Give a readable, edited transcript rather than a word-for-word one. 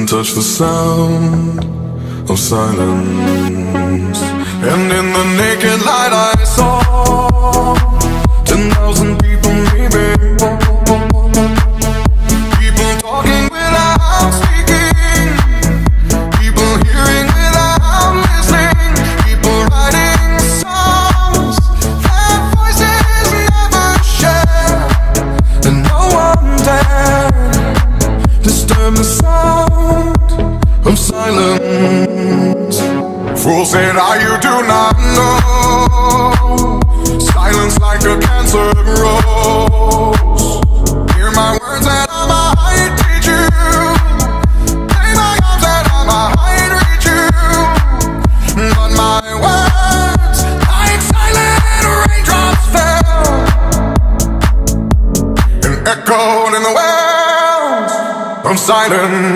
can touch the sound of silence. And in the naked light I saw 10,000 people maybe. People talking without speaking, people hearing without listening, people writing songs that voices never share, and no one dared disturb the sound of silence. Fool said, you do not know. Silence like a cancer grows. Hear my words and I might teach you. Play my arms and I might reach you. But my words, like silent raindrops, fell and echoed in the wells of silence.